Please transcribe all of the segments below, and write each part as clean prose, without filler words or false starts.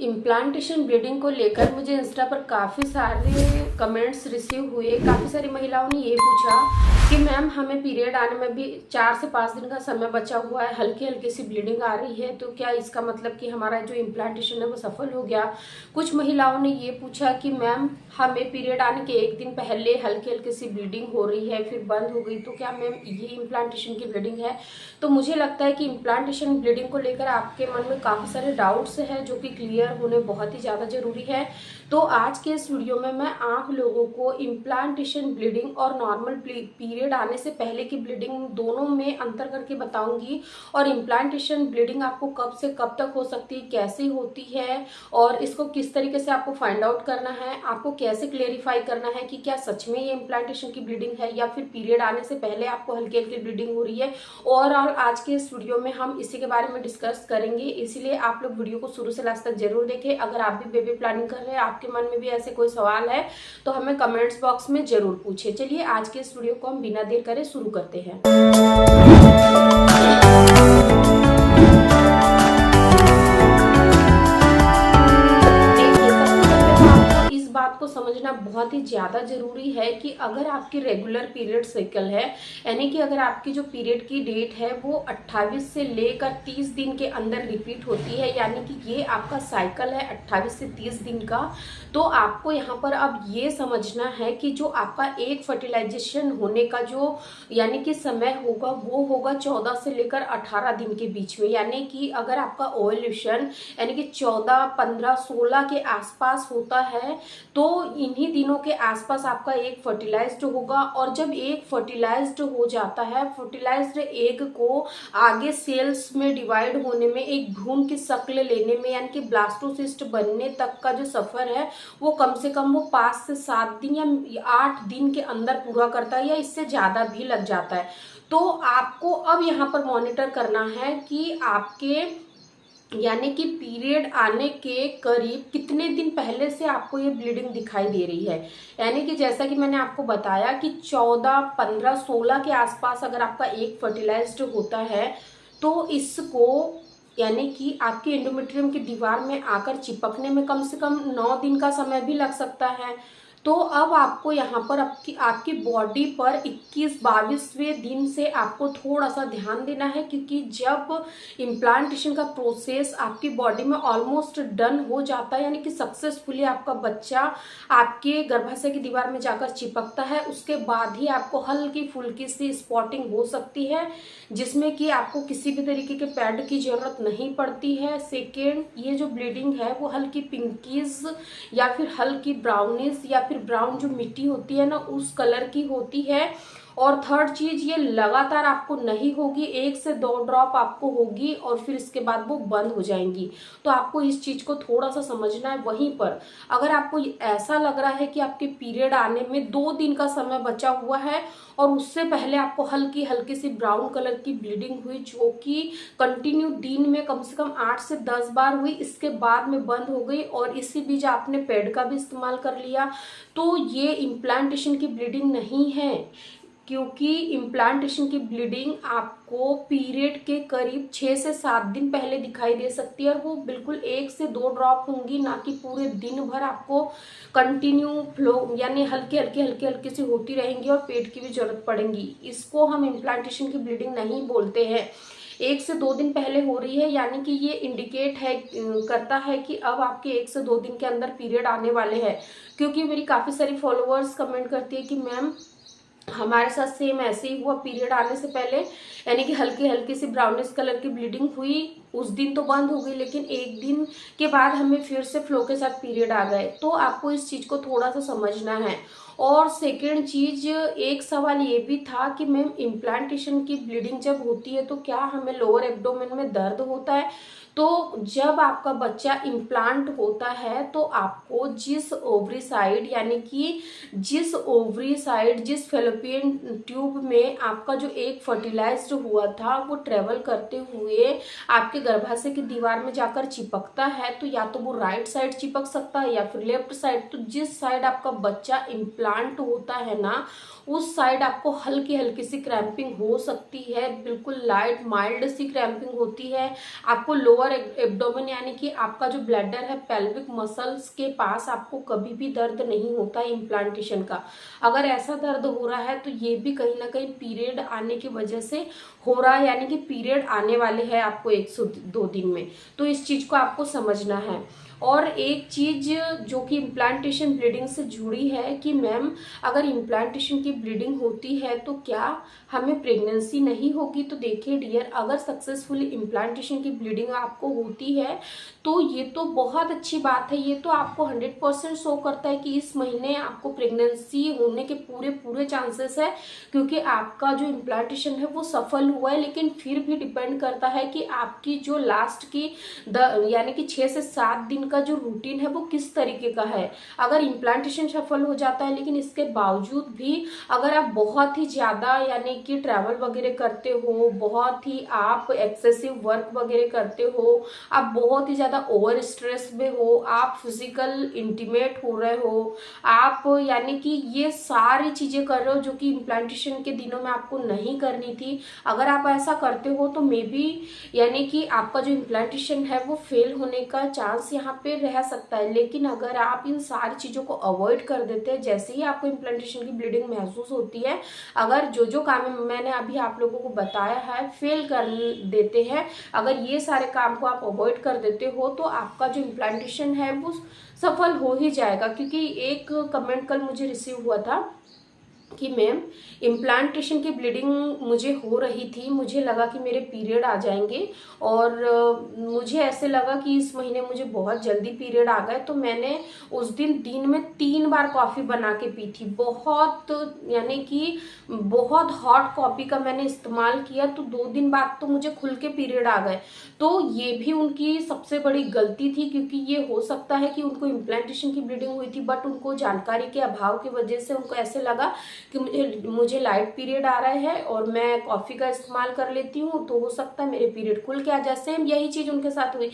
Implantation bleeding को लेकर मुझे इंस्टा पर काफ़ी सारे कमेंट्स रिसीव हुए। काफ़ी सारी महिलाओं ने ये पूछा कि मैम हमें पीरियड आने में भी 4 से 5 दिन का समय बचा हुआ है, हल्की हल्की सी ब्लीडिंग आ रही है, तो क्या इसका मतलब कि हमारा जो इम्प्लांटेशन है वो सफल हो गया। कुछ महिलाओं ने ये पूछा कि मैम हमें पीरियड आने के एक दिन पहले हल्की हल्की सी ब्लीडिंग हो रही है, फिर बंद हो गई, तो क्या मैम ये इम्प्लांटेशन की ब्लीडिंग है। तो मुझे लगता है कि इम्प्लांटेशन ब्लीडिंग को लेकर आपके मन में काफ़ी सारे डाउट्स हैं जो कि क्लियर होने बहुत ही ज़्यादा ज़रूरी है। तो आज के इस वीडियो में मैं आप लोगों को इम्प्लांटेशन ब्लीडिंग और नॉर्मल पीरियड आने से पहले की ब्लीडिंग दोनों में अंतर करके बताऊंगी, और इम्प्लांटेशन ब्लीडिंग आपको कब से कब तक हो सकती है, कैसे होती है, और इसको किस तरीके से आपको फाइंड आउट करना है, आपको कैसे क्लेरिफाई करना है कि क्या सच में ये इम्प्लांटेशन की ब्लीडिंग है या फिर पीरियड आने से पहले आपको हल्की हल्की ब्लीडिंग हो रही है। ओवरऑल आज के इस वीडियो में हम इसी के बारे में डिस्कस करेंगे, इसीलिए आप लोग वीडियो को शुरू से लास्ट तक जरूर देखें। अगर आप भी बेबी प्लानिंग कर रहे हैं, आपके मन में भी ऐसे कोई सवाल है, तो हमें कमेंट्स बॉक्स में जरूर पूछे। चलिए आज के इस वीडियो को हम बिना देर करे शुरू करते हैं। को समझना बहुत ही ज़्यादा ज़रूरी है कि अगर आपकी रेगुलर पीरियड साइकिल है, यानी कि अगर आपकी जो पीरियड की डेट है वो 28 से लेकर 30 दिन के अंदर रिपीट होती है, यानी कि ये आपका साइकिल है 28 से 30 दिन का, तो आपको यहाँ पर अब ये समझना है कि जो आपका एक फर्टिलाइजेशन होने का जो यानी कि समय होगा वो होगा 14 से लेकर 18 दिन के बीच में। यानी कि अगर आपका ओव्यूलेशन यानी कि 14, 15, 16 के आसपास होता है तो इन्हीं दिनों के आसपास आपका एग फर्टिलाइज्ड होगा, और जब एग फर्टिलाइज्ड हो जाता है, फर्टिलाइज्ड एग को आगे सेल्स में डिवाइड होने में, एक भ्रूण की शक्ल लेने में, यानी कि ब्लास्टोसिस्ट बनने तक का जो सफर है वो कम से कम वो 5 से 7 दिन या 8 दिन के अंदर पूरा करता है, या इससे ज़्यादा भी लग जाता है। तो आपको अब यहाँ पर मॉनिटर करना है कि आपके यानी कि पीरियड आने के करीब कितने दिन पहले से आपको ये ब्लीडिंग दिखाई दे रही है। यानी कि जैसा कि मैंने आपको बताया कि 14, 15, 16 के आसपास अगर आपका एग फर्टिलाइज्ड होता है तो इसको यानी कि आपके एंडोमेट्रियम की दीवार में आकर चिपकने में कम से कम 9 दिन का समय भी लग सकता है। तो अब आपको यहाँ पर आपकी बॉडी पर 21-22वें दिन से आपको थोड़ा सा ध्यान देना है, क्योंकि जब इम्प्लांटेशन का प्रोसेस आपकी बॉडी में ऑलमोस्ट डन हो जाता है, यानी कि सक्सेसफुली आपका बच्चा आपके गर्भाशय की दीवार में जाकर चिपकता है, उसके बाद ही आपको हल्की फुल्की सी स्पॉटिंग हो सकती है, जिसमें कि आपको किसी भी तरीके के पैड की जरूरत नहीं पड़ती है। सेकेंड, ये जो ब्लीडिंग है वो हल्की पिंकीज या फिर हल्की ब्राउनिश या फिर ब्राउन जो मिट्टी होती है ना उस कलर की होती है। और थर्ड चीज, ये लगातार आपको नहीं होगी, 1 से 2 ड्रॉप आपको होगी और फिर इसके बाद वो बंद हो जाएंगी। तो आपको इस चीज को थोड़ा सा समझना है। वहीं पर अगर आपको ऐसा लग रहा है कि आपके पीरियड आने में 2 दिन का समय बचा हुआ है और उससे पहले आपको हल्की हल्की सी ब्राउन कलर की ब्लीडिंग हुई जो कि कंटिन्यू दिन में कम से कम 8 से 10 बार हुई, इसके बाद में बंद हो गई और इसी बीच आपने पैड का भी इस्तेमाल कर लिया, तो ये इम्प्लांटेशन की ब्लीडिंग नहीं है। क्योंकि इम्प्लांटेशन की ब्लीडिंग आपको पीरियड के करीब 6 से 7 दिन पहले दिखाई दे सकती है, और वो बिल्कुल 1 से 2 ड्रॉप होंगी, ना कि पूरे दिन भर आपको कंटिन्यू फ्लो यानी हल्की सी होती रहेंगी और पेट की भी जरूरत पड़ेगी। इसको हम इम्प्लांटेशन की ब्लीडिंग नहीं बोलते हैं। 1 से 2 दिन पहले हो रही है, यानी कि ये इंडिकेट है करता है कि अब आपके 1 से 2 दिन के अंदर पीरियड आने वाले हैं। क्योंकि मेरी काफ़ी सारी फॉलोअर्स कमेंट करती है कि मैम हमारे साथ सेम ऐसे ही हुआ, पीरियड आने से पहले यानी कि हल्की हल्की सी ब्राउनिश कलर की ब्लीडिंग हुई, उस दिन तो बंद हो गई, लेकिन एक दिन के बाद हमें फिर से फ्लो के साथ पीरियड आ गए। तो आपको इस चीज को थोड़ा सा समझना है। और सेकेंड चीज, एक सवाल ये भी था कि मैम इम्प्लांटेशन की ब्लीडिंग जब होती है तो क्या हमें लोअर एब्डोमेन में दर्द होता है। तो जब आपका बच्चा इम्प्लांट होता है तो आपको जिस ओवरी साइड यानी कि जिस फेलोपियन ट्यूब में आपका जो एक फर्टिलाइज्ड हुआ था वो ट्रेवल करते हुए आपके गर्भाशय की दीवार में जाकर चिपकता है, तो या तो वो राइट साइड चिपक सकता है या फिर लेफ्ट साइड। तो जिस साइड आपका बच्चा इम्प्लांट होता है ना उस साइड आपको हल्की हल्की सी क्रैम्पिंग हो सकती है, बिल्कुल लाइट माइल्ड सी क्रैम्पिंग होती है। आपको लोअर लोअर एब्डोमेन यानी कि आपका जो ब्लैडर है, पेल्विक मसल्स के पास आपको कभी भी दर्द नहीं होता है इम्प्लांटेशन का। अगर ऐसा दर्द हो रहा है तो ये भी कहीं ना कहीं पीरियड आने की वजह से हो रहा है, यानी कि पीरियड आने वाले हैं आपको 102 दिन में। तो इस चीज को आपको समझना है। और एक चीज जो कि इम्प्लांटेशन ब्लीडिंग से जुड़ी है कि मैम अगर इम्प्लांटेशन की ब्लीडिंग होती है तो क्या हमें प्रेगनेंसी नहीं होगी? तो देखिए डियर, अगर सक्सेसफुली इम्प्लांटेशन की ब्लीडिंग आपको होती है तो ये तो बहुत अच्छी बात है। ये तो आपको 100% शो करता है कि इस महीने आपको प्रेगनेंसी होने के पूरे पूरे चांसेस है, क्योंकि आपका जो इम्प्लांटेशन है वो सफल हुआ है। लेकिन फिर भी डिपेंड करता है कि आपकी जो लास्ट की यानी कि 6 से 7 दिन का जो रूटीन है वो किस तरीके का है। अगर इम्प्लांटेशन सफल हो जाता है लेकिन इसके बावजूद भी अगर आप बहुत ही ज्यादा यानी कि ट्रैवल वगैरह करते हो, बहुत ही आप एक्सेसिव वर्क वगैरह करते हो, आप बहुत ही ज्यादा ओवर स्ट्रेस में हो, आप फिजिकल इंटीमेट हो रहे हो, आप यानी कि ये सारी चीजें कर रहे हो जो कि इम्प्लांटेशन के दिनों में आपको नहीं करनी थी। अगर आप ऐसा करते हो तो मे बी यानी कि आपका जो इम्प्लांटेशन है वो फेल होने का चांस यहाँ पे रह सकता है। लेकिन अगर आप इन सारी चीजों को अवॉइड कर देते हैं, जैसे ही आपको इम्प्लांटेशन की ब्लीडिंग महसूस होती है, अगर जो जो काम मैंने अभी आप लोगों को बताया है फेल कर देते हैं, अगर ये सारे काम को आप अवॉइड कर देते हो तो आपका जो इम्प्लांटेशन है वो सफल हो ही जाएगा। क्योंकि एक कमेंट कल मुझे रिसीव हुआ था कि मैम इम्प्लांटेशन की ब्लीडिंग मुझे हो रही थी, मुझे लगा कि मेरे पीरियड आ जाएंगे और मुझे ऐसे लगा कि इस महीने मुझे बहुत जल्दी पीरियड आ गए, तो मैंने उस दिन में 3 बार कॉफ़ी बना के पी थी। बहुत यानी कि बहुत हॉट कॉफ़ी का मैंने इस्तेमाल किया, तो 2 दिन बाद तो मुझे खुल के पीरियड आ गए। तो ये भी उनकी सबसे बड़ी गलती थी, क्योंकि ये हो सकता है कि उनको इम्प्लांटेशन की ब्लीडिंग हुई थी बट उनको जानकारी के अभाव की वजह से उनको ऐसे लगा कि मुझे लाइट पीरियड आ रहा है और मैं कॉफ़ी का इस्तेमाल कर लेती हूँ तो हो सकता है मेरे पीरियड खुल के आ जाए। सेम यही चीज़ उनके साथ हुई,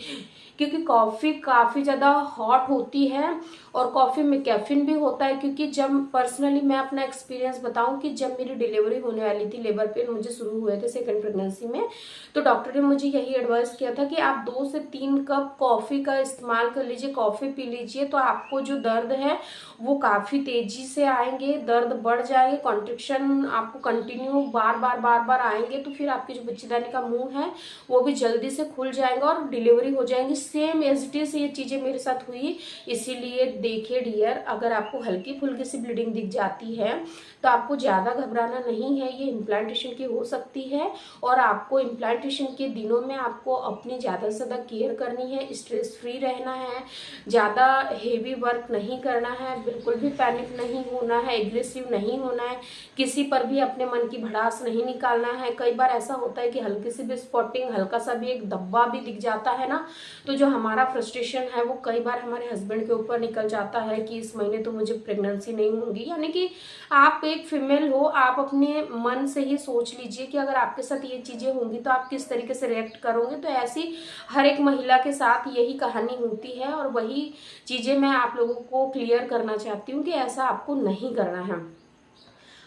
क्योंकि कॉफ़ी काफ़ी ज़्यादा हॉट होती है और कॉफ़ी में कैफीन भी होता है। क्योंकि जब पर्सनली मैं अपना एक्सपीरियंस बताऊं कि जब मेरी डिलीवरी होने वाली थी, लेबर पेन मुझे शुरू हुए थे सेकंड प्रेगनेंसी में, तो डॉक्टर ने मुझे यही एडवाइस किया था कि आप 2 से 3 कप कॉफ़ी का इस्तेमाल कर लीजिए, कॉफ़ी पी लीजिए, तो आपको जो दर्द है वो काफ़ी तेजी से आएंगे, दर्द बढ़ जाएंगे, कॉन्ट्रिक्शन आपको कंटिन्यू बार बार आएंगे, तो फिर आपकी जो बच्चेदानी का मुंह है वो भी जल्दी से खुल जाएगा और डिलीवरी हो जाएगी। सेम एज इट इज ये चीज़ें मेरे साथ हुई। इसीलिए देखिए डियर, अगर आपको हल्की फुल्की सी ब्लीडिंग दिख जाती है तो आपको ज़्यादा घबराना नहीं है, ये इम्प्लांटेशन की हो सकती है। और आपको इम्प्लांटेशन के दिनों में आपको अपनी ज़्यादा से ज़्यादा केयर करनी है, स्ट्रेस फ्री रहना है, ज़्यादा हेवी वर्क नहीं करना है, बिल्कुल भी पैनिक नहीं होना है, एग्रेसिव नहीं होना है, किसी पर भी अपने मन की भड़ास नहीं निकालना है। कई बार ऐसा होता है कि हल्की सी भी स्पॉटिंग, हल्का सा भी एक धब्बा भी दिख जाता है ना, तो जो हमारा फ्रस्ट्रेशन है वो कई बार हमारे हस्बैंड के ऊपर निकल जाता है कि इस महीने तो मुझे प्रेगनेंसी नहीं होगी। यानी कि आप एक फीमेल हो, आप अपने मन से ही सोच लीजिए कि अगर आपके साथ ये चीज़ें होंगी तो आप किस तरीके से रिएक्ट करोगे। तो ऐसी हर एक महिला के साथ यही कहानी होती है और वही चीज़ें मैं आप लोगों को क्लियर करना चाहती हूँ कि ऐसा आपको नहीं करना है।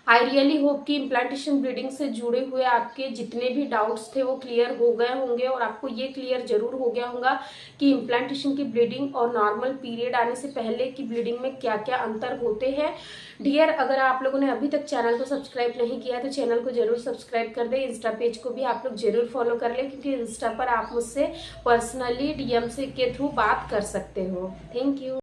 आई रियली होप कि इम्प्लांटेशन ब्लीडिंग से जुड़े हुए आपके जितने भी डाउट्स थे वो क्लियर हो गए होंगे और आपको ये क्लियर जरूर हो गया होगा कि इम्प्लांटेशन की ब्लीडिंग और नॉर्मल पीरियड आने से पहले की ब्लीडिंग में क्या क्या अंतर होते हैं। डियर, अगर आप लोगों ने अभी तक चैनल को सब्सक्राइब नहीं किया तो चैनल को जरूर सब्सक्राइब कर दें। इंस्टा पेज को भी आप लोग जरूर फॉलो कर लें, क्योंकि इंस्टा पर आप मुझसे पर्सनली डीएम से के थ्रू बात कर सकते हो। Thank you.